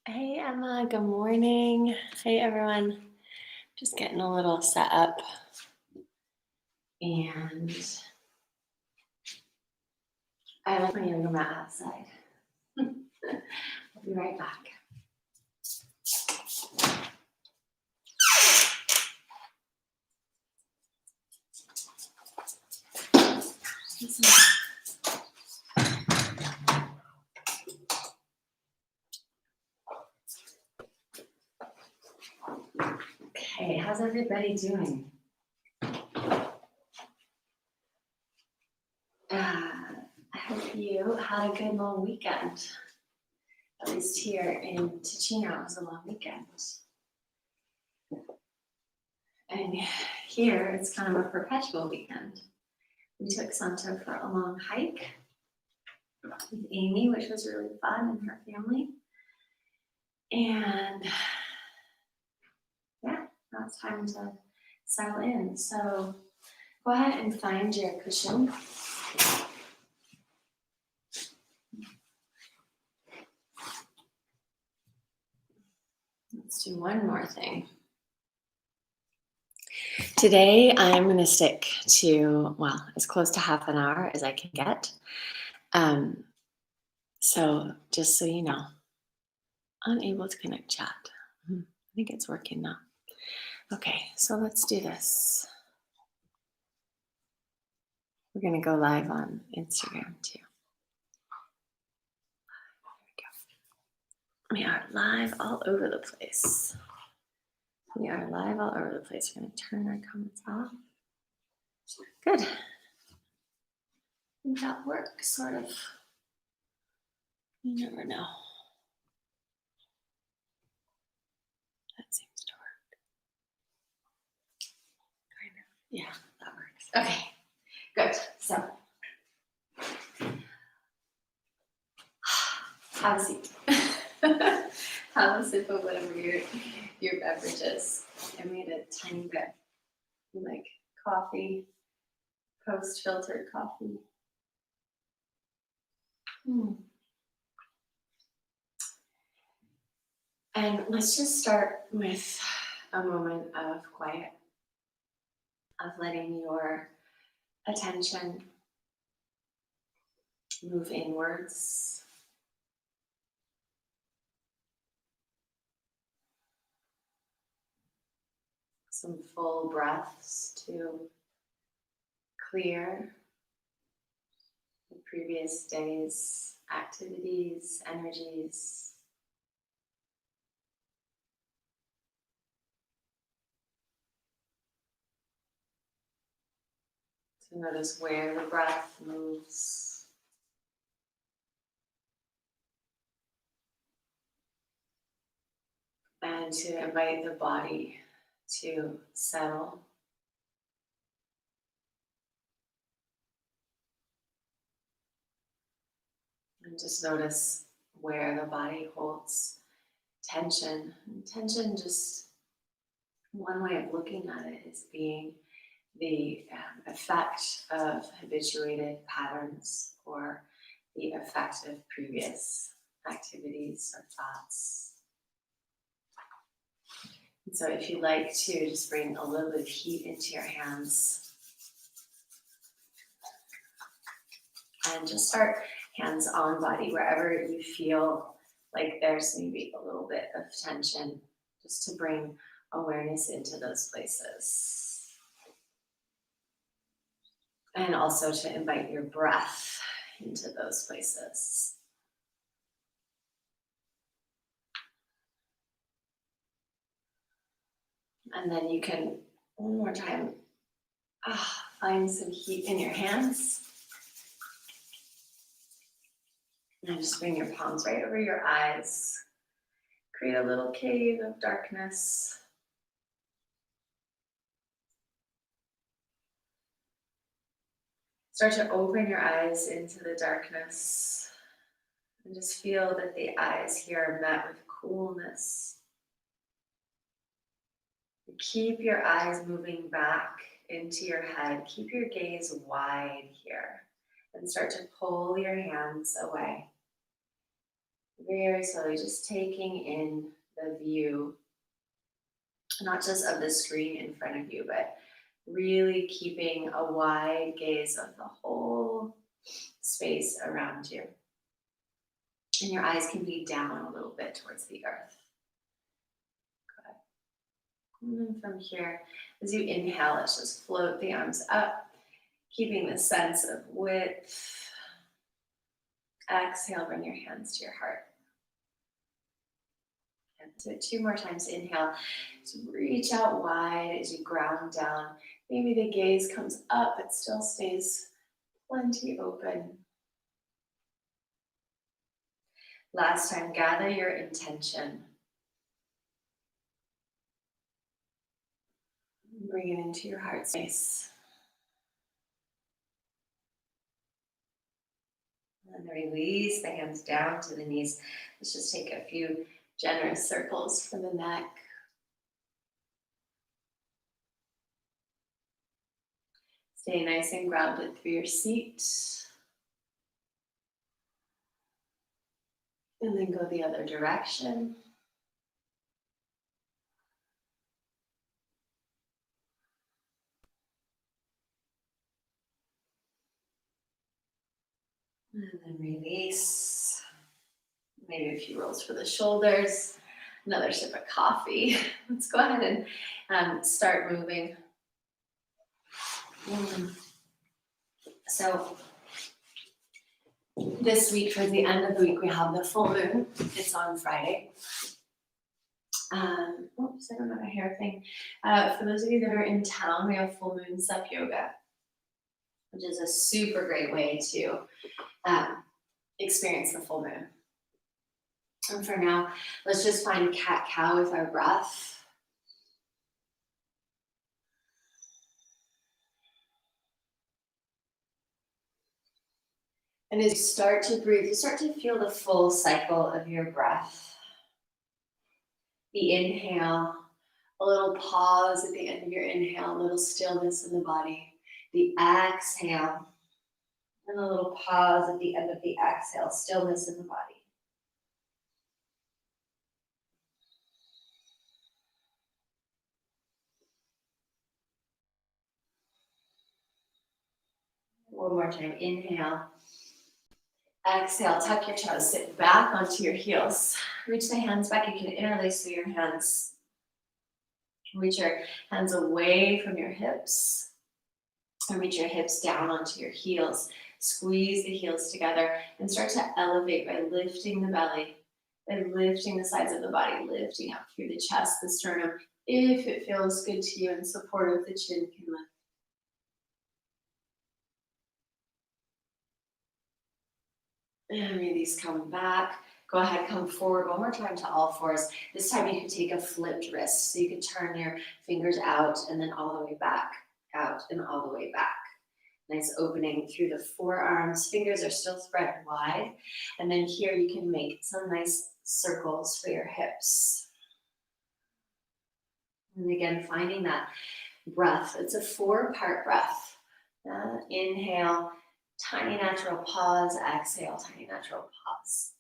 Hey Emma, good morning. Hey everyone. Just getting a little set up. And I left my yoga mat outside. I'll be right back. Okay, how's everybody doing? I hope you had a good long weekend. At least here in Ticino, it was a long weekend. And here, it's kind of a perpetual weekend. We took Santo for a long hike with Amy, which was really fun, and her family. And yeah, now it's time to settle in. So go ahead and find your cushion. Let's do one more thing. Today, I'm going to stick to, well, as close to half an hour as I can get. So just so you know, unable to connect chat. I think it's working now. Okay, so let's do this. We're going to go live on Instagram too. There we go. We are live all over the place. We are live all over the place. We're going to turn our comments off. Good. I think that works, sort of. You never know. That seems to work. Kind of. Yeah, that works. Okay, good. So, have a seat. Have a sip of whatever your beverage is. I made a tiny bit, like coffee, post-filtered coffee. And let's just start with a moment of quiet, of letting your attention move inwards. Some full breaths to clear the previous day's activities, energies. To notice where the breath moves. And to invite the body to settle. And just notice where the body holds tension. And tension, just one way of looking at it is being the effect of habituated patterns or the effect of previous activities or thoughts. And so if you'd like to just bring a little bit of heat into your hands and just start hands on body, wherever you feel like there's maybe a little bit of tension, just to bring awareness into those places. And also to invite your breath into those places. And then you can, one more time, find some heat in your hands. And just bring your palms right over your eyes. Create a little cave of darkness. Start to open your eyes into the darkness and just feel that the eyes here are met with coolness. Keep your eyes moving back into your head. Keep your gaze wide here and start to pull your hands away. Very slowly, just taking in the view, not just of the screen in front of you, but really keeping a wide gaze of the whole space around you. And your eyes can be down a little bit towards the earth. Good. And then from here, as you inhale, let's just float the arms up, keeping the sense of width. Exhale, bring your hands to your heart. And so 2 more times, inhale. So reach out wide as you ground down. Maybe the gaze comes up, but still stays plenty open. Last time, gather your intention. Bring it into your heart space. And then release the hands down to the knees. Let's just take a few generous circles for the neck. Stay nice and grounded through your seat. And then go the other direction. And then release. Maybe a few rolls for the shoulders. Another sip of coffee. Let's go ahead and start moving. So this week, for the end of the week, we have the full moon. It's on Friday. Oops, I don't have a hair thing. For those of you that are in town, we have full moon sup yoga, which is a super great way to experience the full moon. And for now, let's just find cat-cow with our breath. And as you start to breathe, you start to feel the full cycle of your breath. The inhale, a little pause at the end of your inhale, a little stillness in the body. The exhale, and a little pause at the end of the exhale, stillness in the body. One more time, inhale. Exhale, tuck your toes, sit back onto your heels. Reach the hands back, you can interlace through your hands. Reach your hands away from your hips. And reach your hips down onto your heels. Squeeze the heels together and start to elevate by lifting the belly, by lifting the sides of the body, lifting up through the chest, the sternum. If it feels good to you and supportive, the chin can lift. And release, come back. Go ahead, come forward one more time to all fours. This time you can take a flipped wrist. So you can turn your fingers out and then all the way back, out and all the way back. Nice opening through the forearms. Fingers are still spread wide. And then here you can make some nice circles for your hips. And again, finding that breath. It's a 4-part breath. Inhale, tiny natural pause. Exhale, tiny natural pause.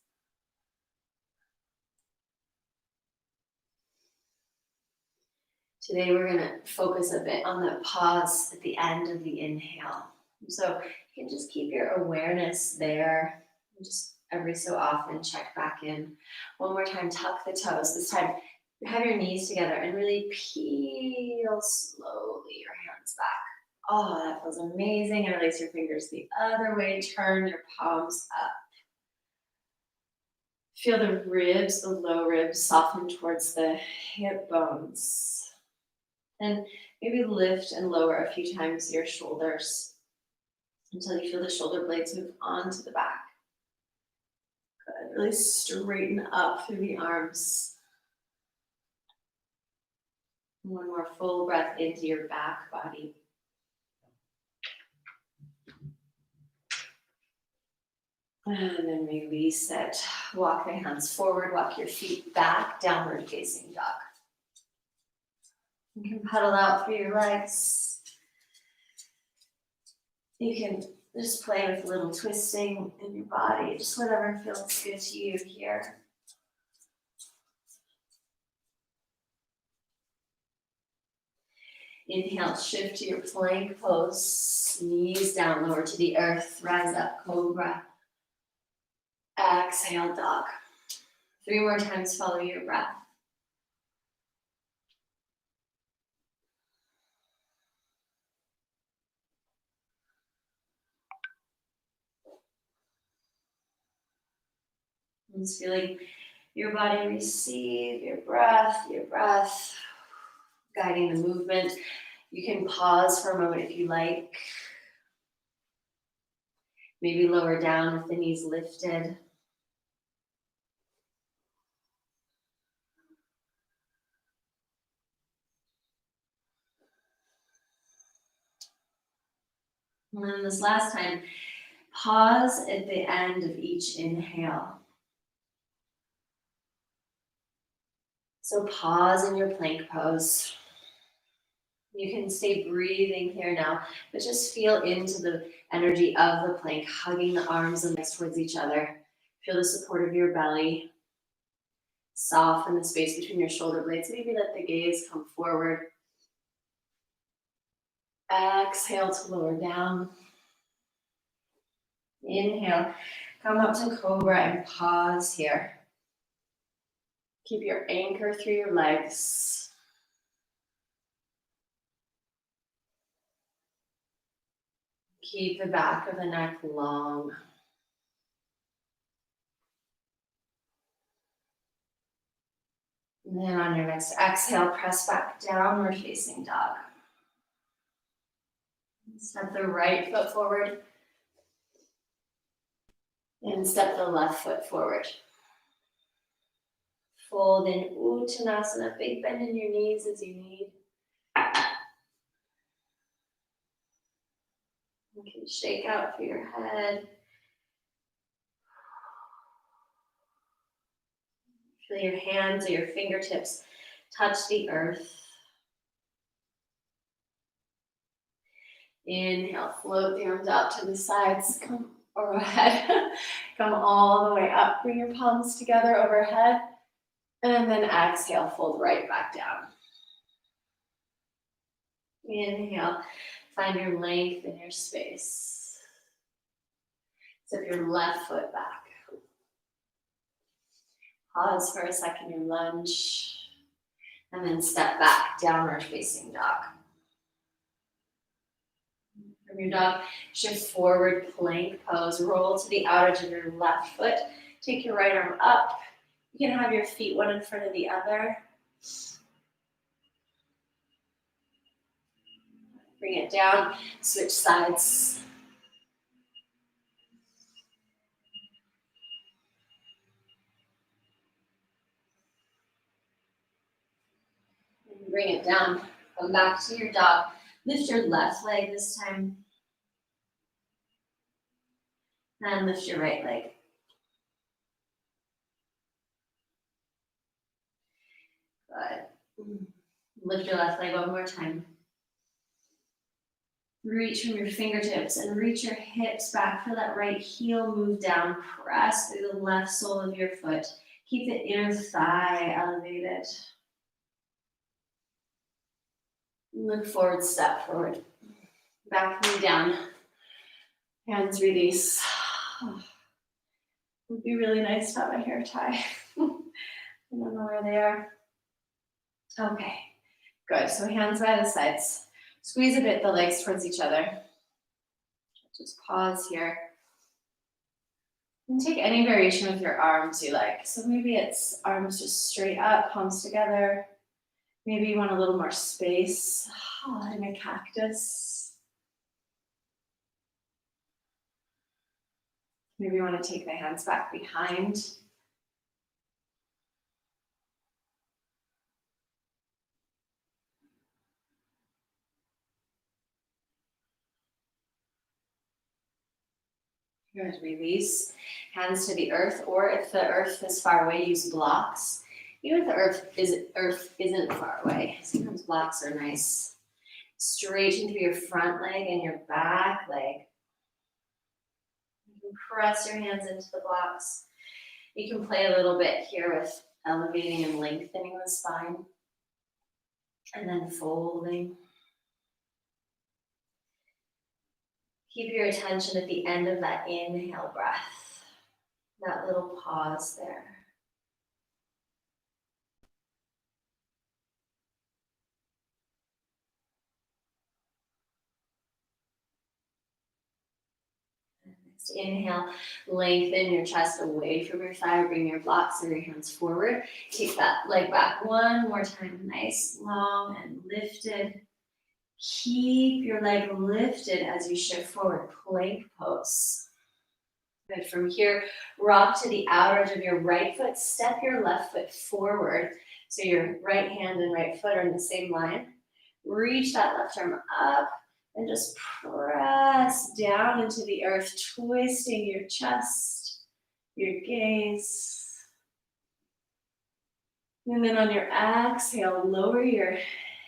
Today we're going to focus a bit on the pause at the end of the inhale. So you can just keep your awareness there. Just every so often check back in. One more time, tuck the toes. This time have your knees together and really peel slowly your hands back. Oh, that feels amazing. And release your fingers the other way. Turn your palms up. Feel the ribs, the low ribs, soften towards the hip bones. And maybe lift and lower a few times your shoulders until you feel the shoulder blades move onto the back. Really straighten up through the arms. One more full breath into your back body. And then release it. Walk the hands forward, walk your feet back, downward facing dog. You can pedal out through your legs. You can just play with a little twisting in your body, just whatever feels good to you here. Inhale, shift to your plank pose. Knees down, lower to the earth. Rise up, cobra. Exhale, dog. 3 more times, follow your breath. And just feeling your body receive your breath, guiding the movement. You can pause for a moment if you like. Maybe lower down with the knees lifted. And then this last time, pause at the end of each inhale. So pause in your plank pose. You can stay breathing here now, but just feel into the energy of the plank, hugging the arms and legs towards each other. Feel the support of your belly. Soften the space between your shoulder blades. Maybe let the gaze come forward. Exhale to lower down. Inhale, come up to cobra and pause here. Keep your anchor through your legs. Keep the back of the neck long. And then on your next exhale, press back downward facing dog. Step the right foot forward. And step the left foot forward. Fold in Uttanasana, big bend in your knees as you need. You can shake out through your head. Feel your hands or your fingertips touch the earth. Inhale, float the arms out to the sides, come overhead. Come all the way up, bring your palms together overhead. And then exhale, fold right back down. Inhale, find your length in your space. Step your left foot back. Pause for a second, your lunge. And then step back, downward facing dog. From your dog, shift forward, plank pose. Roll to the outer edge of your left foot. Take your right arm up. You can have your feet one in front of the other. Bring it down, switch sides. And bring it down, come back to your dog. Lift your left leg this time. And lift your right leg. Good. Lift your left leg one more time. Reach from your fingertips and reach your hips back. Feel that right heel move down. Press through the left sole of your foot. Keep the inner thigh elevated. Look forward, step forward. Back knee down. Hands release. It would be really nice to have a hair tie. I don't know where they are. Okay, good. So hands by the sides. Squeeze a bit the legs towards each other. Just pause here. And take any variation with your arms you like. So maybe it's arms just straight up, palms together. Maybe you want a little more space in a cactus. Maybe you want to take the hands back behind. Good, release, hands to the earth, or if the earth is far away, use blocks. Even if the earth isn't far away, sometimes blocks are nice. Straighten through your front leg and your back leg. You can press your hands into the blocks. You can play a little bit here with elevating and lengthening the spine. And then folding. Keep your attention at the end of that inhale breath. That little pause there. Next inhale, lengthen your chest away from your thigh. Bring your blocks and your hands forward. Take that leg back one more time. Nice, long, and lifted. Keep your leg lifted as you shift forward. Plank pose. Good. From here, rock to the outer edge of your right foot. Step your left foot forward. So your right hand and right foot are in the same line. Reach that left arm up and just press down into the earth, twisting your chest, your gaze. And then on your exhale, lower your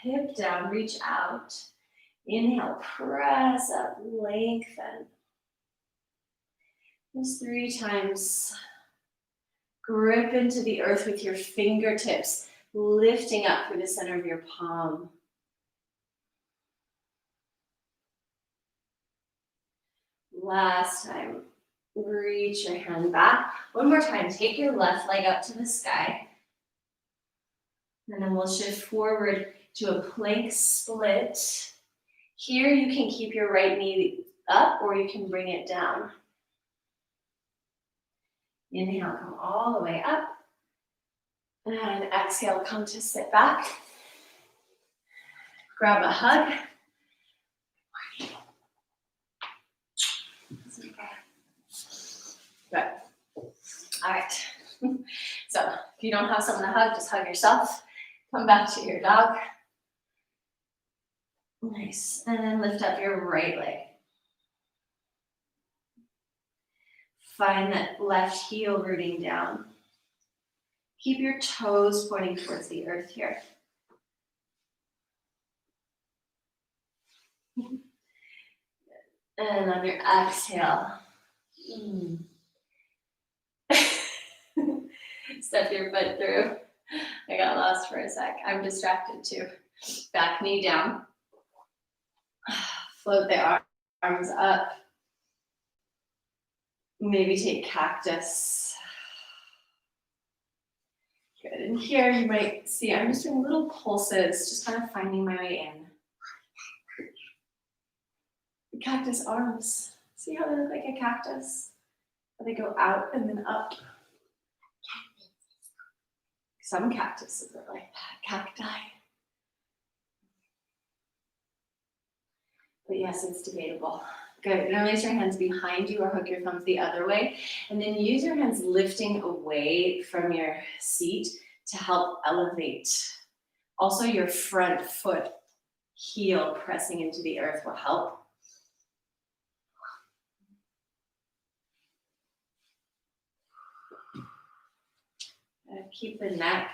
hip down, reach out. Inhale, press up, lengthen. Just 3 times. Grip into the earth with your fingertips, lifting up through the center of your palm. Last time, reach your hand back. One more time, take your left leg up to the sky. And then we'll shift forward to a plank split. Here you can keep your right knee up or you can bring it down. Inhale, come all the way up. And exhale, come to sit back. Grab a hug. Good. All right. So if you don't have someone to hug, just hug yourself. Come back to your dog. Nice. And then lift up your right leg. Find that left heel rooting down. Keep your toes pointing towards the earth here. And on your exhale, step your foot through. I got lost for a sec. I'm distracted too. Back knee down. Float the arms up. Maybe take cactus. Good. And here you might see I'm just doing little pulses, just kind of finding my way in. The cactus arms. See how they look like a cactus? They go out and then up. Some cactuses are like that, cacti. But yes, it's debatable. Good. Interlace your hands behind you or hook your thumbs the other way. And then use your hands lifting away from your seat to help elevate. Also, your front foot heel pressing into the earth will help. Keep the neck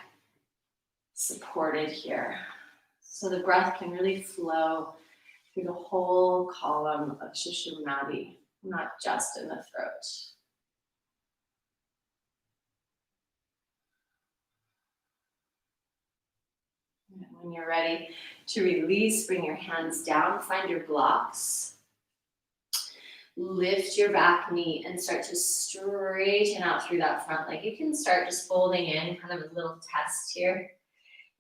supported here so the breath can really flow through the whole column of Sushumnadi, not just in the throat. And when you're ready to release, bring your hands down, find your blocks. Lift your back knee and start to straighten out through that front leg. You can start just folding in, kind of a little test here.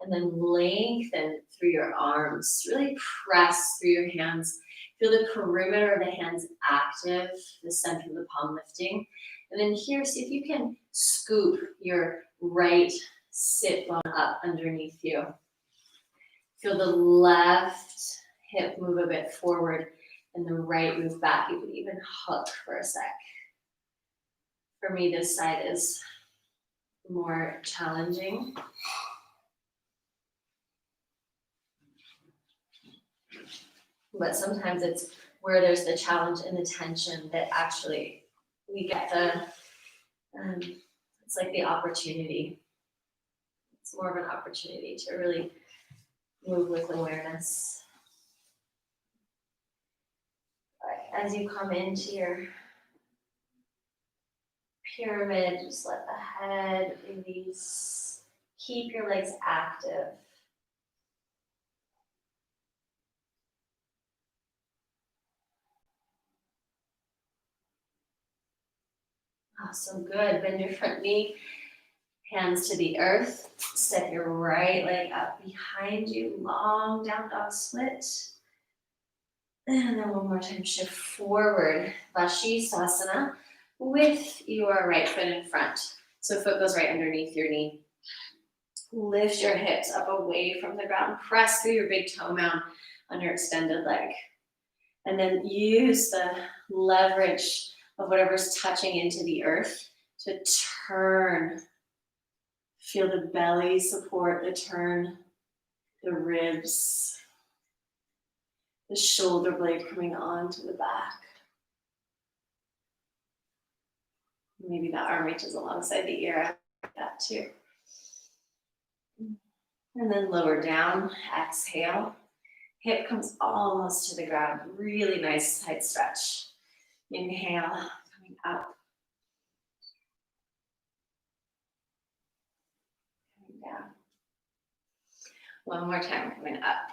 And then lengthen through your arms. Really press through your hands. Feel the perimeter of the hands active, the center of the palm lifting. And then here, see if you can scoop your right sit bone up underneath you. Feel the left hip move a bit forward and the right move back. You could even hook for a sec. For me, this side is more challenging. But sometimes it's where there's the challenge and the tension that actually we get the, it's like the opportunity. It's more of an opportunity to really move with awareness. But as you come into your pyramid, just let the head release. Keep your legs active. Oh, so good. Bend your front knee, hands to the earth. Step your right leg up behind you, long down dog split. And then one more time, shift forward, Vashisthasana, with your right foot in front. So foot goes right underneath your knee. Lift your hips up away from the ground. Press through your big toe mound on your extended leg. And then use the leverage of whatever's touching into the earth to turn. Feel the belly support the turn, the ribs, the shoulder blade coming onto the back. Maybe the arm reaches alongside the ear, like that too. And then lower down, exhale. Hip comes almost to the ground. Really nice side stretch. Inhale, coming up. Coming down. One more time, coming up.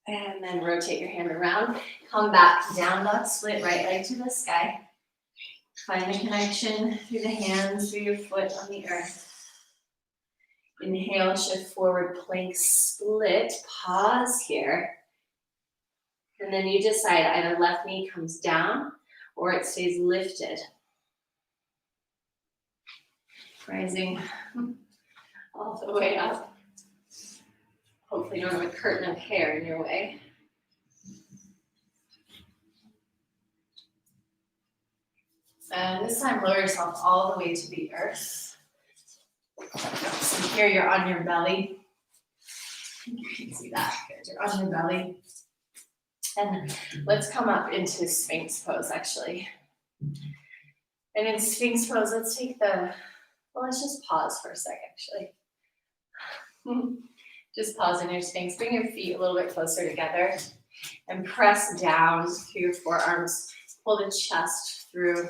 And then rotate your hand around. Come back, down dog split, right leg to the sky. Find the connection through the hands, through your foot on the earth. Inhale, shift forward, plank split. Pause here. And then you decide either left knee comes down or it stays lifted. Rising all the way up. Hopefully you don't have a curtain of hair in your way. And this time lower yourself all the way to the earth. So here you're on your belly. You can see that. Good. You're on your belly. And let's come up into Sphinx pose actually. And in Sphinx pose, let's take let's just pause for a sec actually. Just pause in your Sphinx. Bring your feet a little bit closer together and press down through your forearms. Pull the chest through.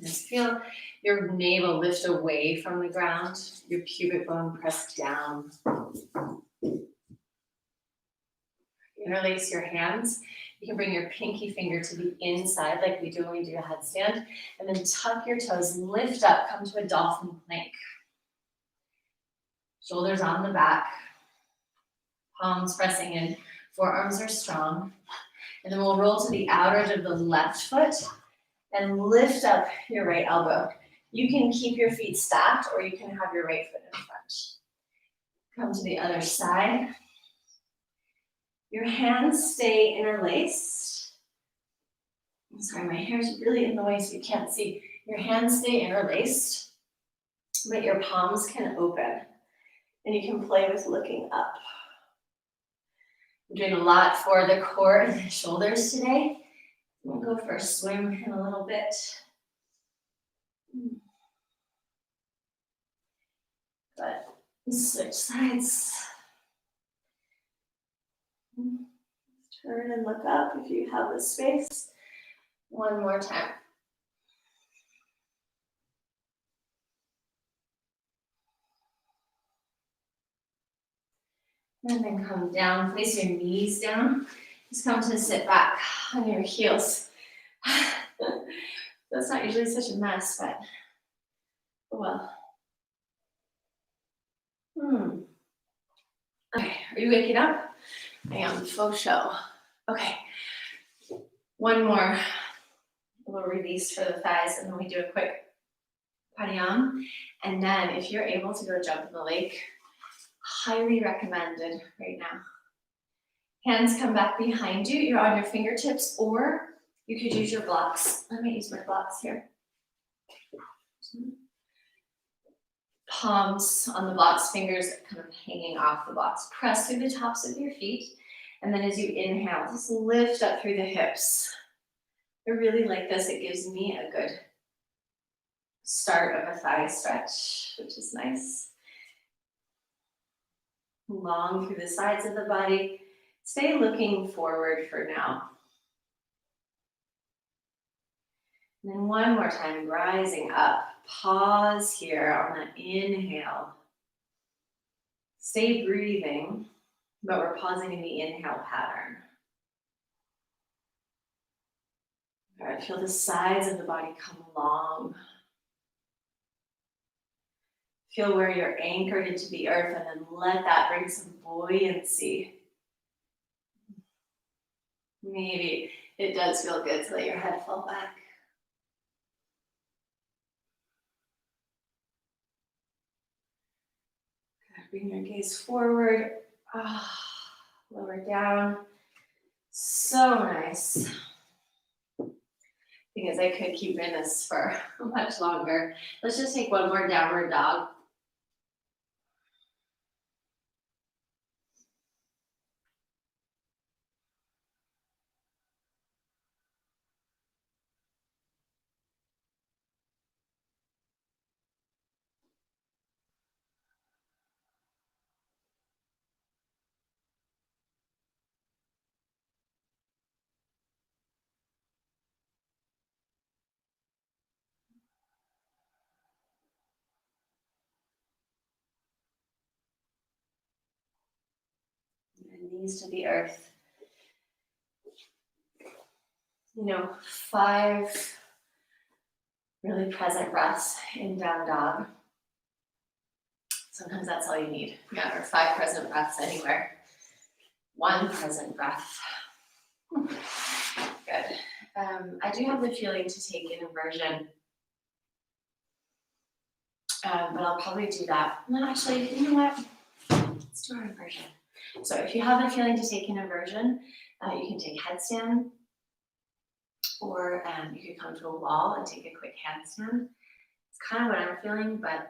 Just feel your navel lift away from the ground, your pubic bone press down. Interlace your hands. You can bring your pinky finger to the inside like we do when we do a headstand, and then tuck your toes, lift up, come to a dolphin plank. Shoulders on the back, palms pressing in, forearms are strong. And then we'll roll to the outer edge of the left foot and lift up your right elbow. You can keep your feet stacked or you can have your right foot in front. Come to the other side. Your hands stay interlaced. I'm sorry, my hair's really in the way so you can't see. Your hands stay interlaced, but your palms can open. And you can play with looking up. I'm doing a lot for the core and the shoulders today. We'll go for a swim in a little bit. But switch sides. Turn and look up if you have the space. One more time. And then come down, place your knees down. Just come to sit back on your heels. That's not usually such a mess, but oh well. Okay, are you waking up? I am, faux show. Okay, one more. We'll release for the thighs and then we do a quick pranayama. And then if you're able to go jump in the lake, highly recommended right now. Hands come back behind you. You're on your fingertips, or you could use your blocks. Let me use my blocks here. Palms on the blocks, fingers kind of hanging off the blocks. Press through the tops of your feet And then as you inhale, just lift up through the hips. I really like this. It gives me a good start of a thigh stretch, which is nice. Long through the sides of the body. Stay looking forward for now. And then one more time, rising up. Pause here on that inhale. Stay breathing, but we're pausing in the inhale pattern. All right, feel the sides of the body come along. Feel where you're anchored into the earth, and then let that bring some buoyancy. Maybe it does feel good to let your head fall back. Good. Bring your gaze forward. Lower down. So nice. Because I could keep in this for much longer. Let's just take one more downward dog. And knees to the earth. 5 really present breaths in down dog. Sometimes that's all you need. Yeah, or 5 present breaths anywhere. 1 present breath. Good. I do have the feeling to take an inversion. But I'll probably do that. No, actually, you know what? Let's do our inversion. So if you have the feeling to take an inversion, you can take headstand, or you could come to a wall and take a quick handstand. It's kind of what I'm feeling, but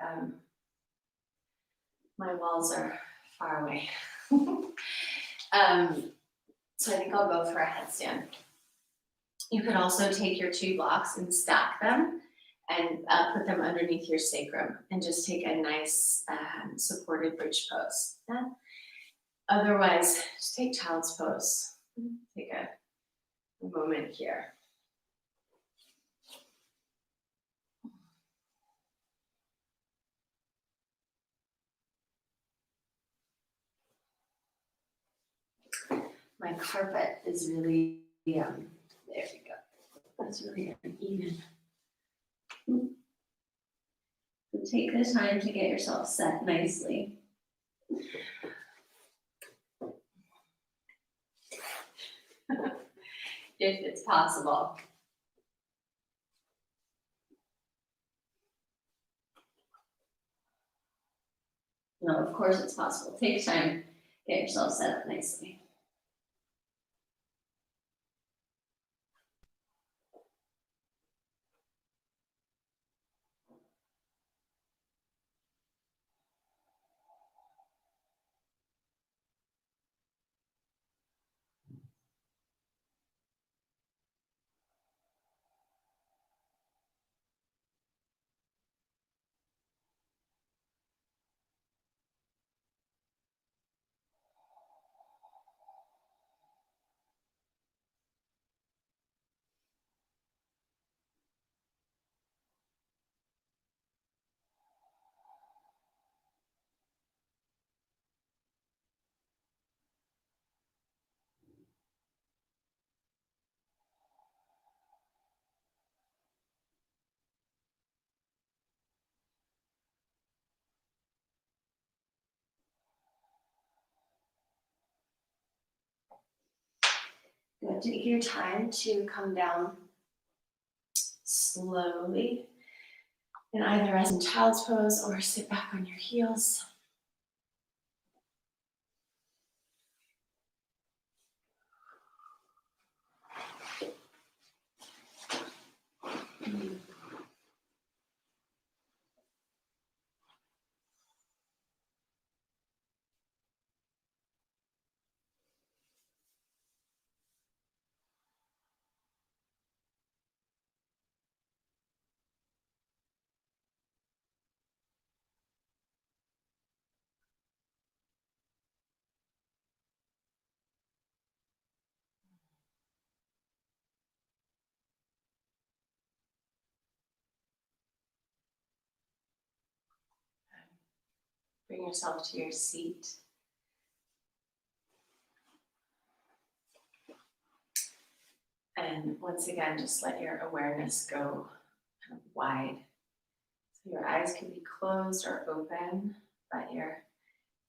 my walls are far away. So I think I'll go for a headstand. You could also take your 2 blocks and stack them and put them underneath your sacrum and just take a nice supported bridge pose. Yeah? Otherwise, just take child's pose. Take a moment here. My carpet is really, there we go. That's really uneven. So take the time to get yourself set nicely. If it's possible. No, of course it's possible. Take time, get yourself set up nicely. Good. Take your time to come down slowly and either as in child's pose or sit back on your heels. Bring yourself to your seat. And once again, just let your awareness go kind of wide. So your eyes can be closed or open, but your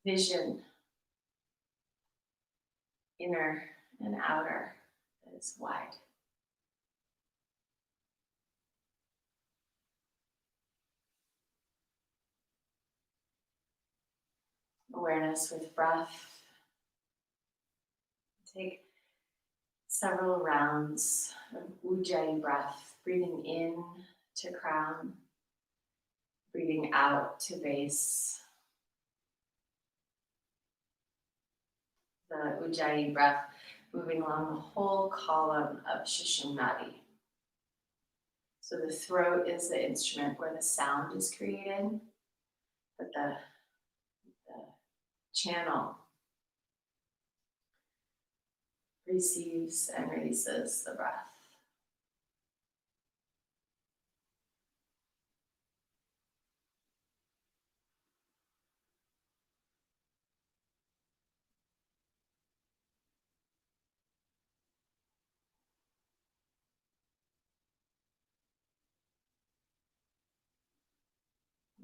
vision, inner and outer, is wide. Awareness with breath. Take several rounds of ujjayi breath, breathing in to crown, breathing out to base. The ujjayi breath moving along the whole column of Shushumnadi. So the throat is the instrument where the sound is created, but the channel receives and releases the breath.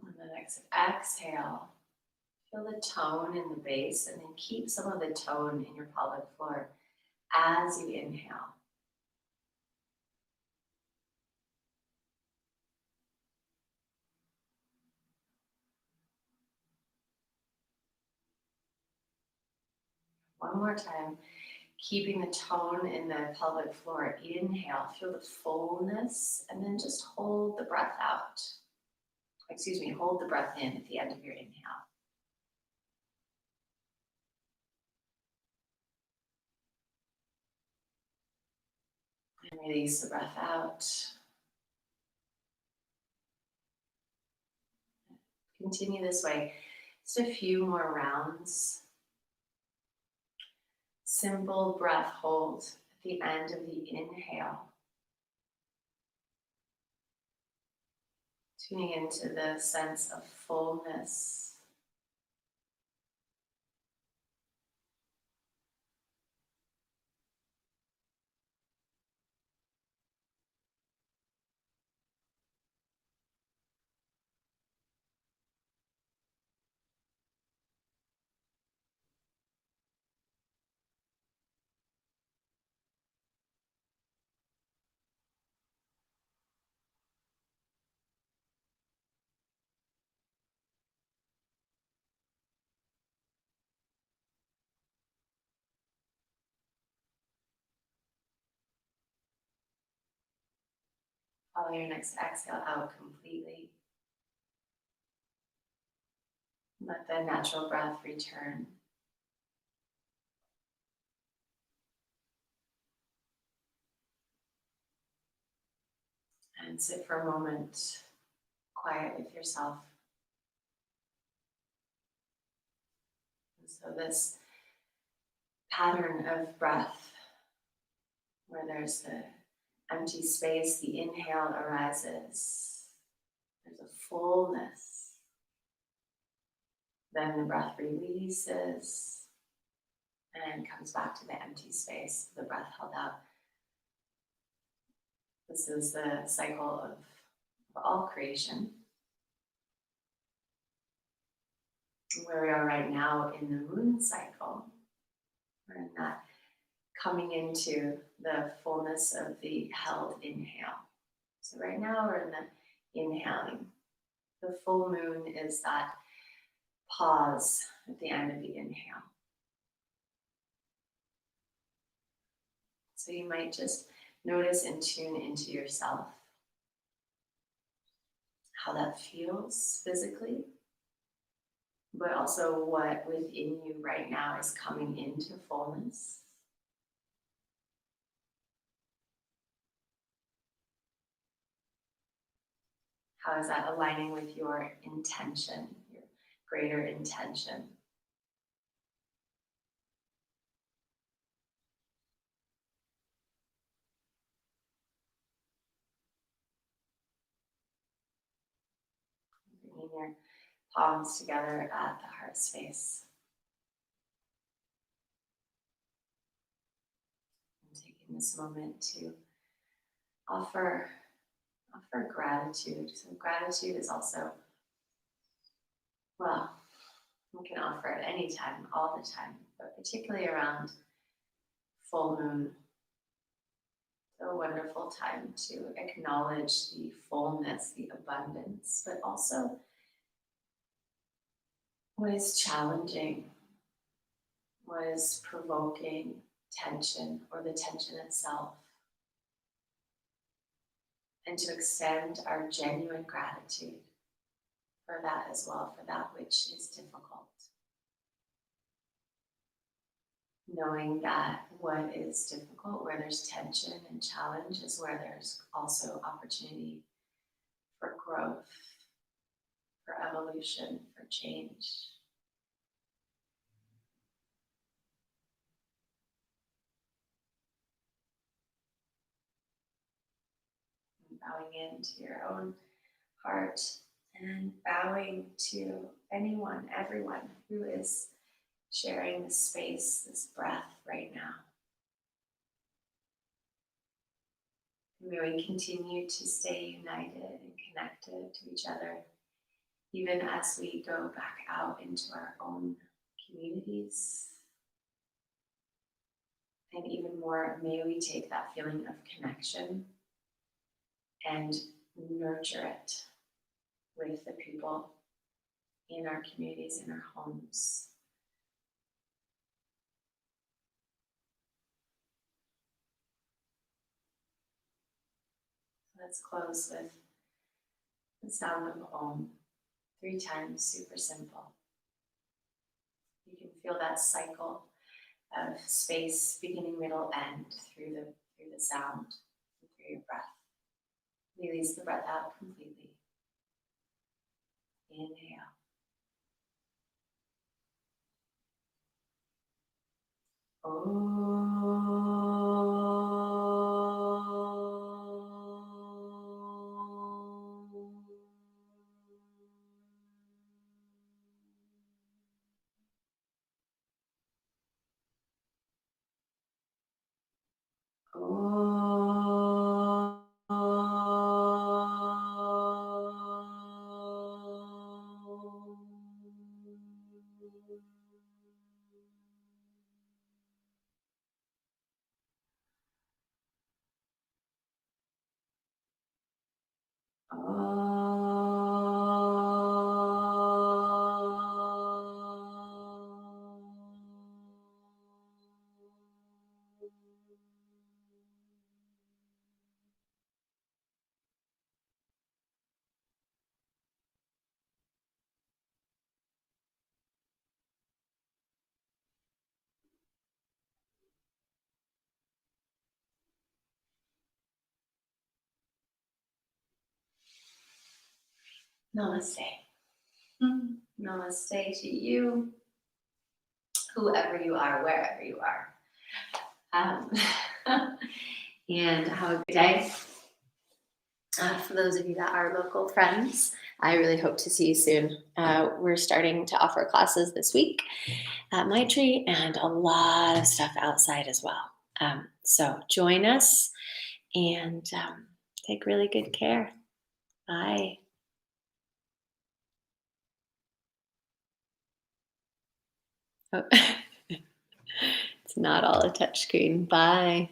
On the next exhale, feel the tone in the base and then keep some of the tone in your pelvic floor as you inhale. One more time, keeping the tone in the pelvic floor. Inhale, feel the fullness, and then just hold the breath out. Hold the breath in at the end of your inhale. And release the breath out. Continue this way. Just a few more rounds. Simple breath hold at the end of the inhale. Tuning into the sense of fullness. Follow your next exhale out completely. Let the natural breath return. And sit for a moment, quiet with yourself. And so this pattern of breath, where there's the empty space, the inhale arises. There's a fullness. Then the breath releases and comes back to the empty space, the breath held out. This is the cycle of all creation. Where we are right now in the moon cycle, we're in that coming into the fullness of the held inhale. So right now we're in the inhaling. The full moon is that pause at the end of the inhale. So you might just notice and tune into yourself, how that feels physically, but also what within you right now is coming into fullness. How is that aligning with your intention, your greater intention? Bringing your palms together at the heart space. And taking this moment to offer gratitude. So gratitude is also, well, we can offer it anytime, all the time, but particularly around full moon. So a wonderful time to acknowledge the fullness, the abundance, but also what is challenging, what is provoking tension or the tension itself. And to extend our genuine gratitude for that as well, for that which is difficult. Knowing that what is difficult, where there's tension and challenge, is where there's also opportunity for growth, for evolution, for change. And bowing into your own heart and bowing to anyone, everyone who is sharing this space, this breath right now. And may we continue to stay united and connected to each other, even as we go back out into our own communities. And even more, may we take that feeling of connection and nurture it with the people in our communities, in our homes. Let's close with the sound of Om, 3 times, super simple. You can feel that cycle of space, beginning, middle, end, through the sound, and through your breath. Release the breath out completely. Inhale. Namaste. Namaste to you, whoever you are, wherever you are. And have a good day. For those of you that are local friends, I really hope to see you soon. We're starting to offer classes this week at My Tree and a lot of stuff outside as well. So join us and take really good care. Bye. Oh. It's not all a touchscreen. Bye.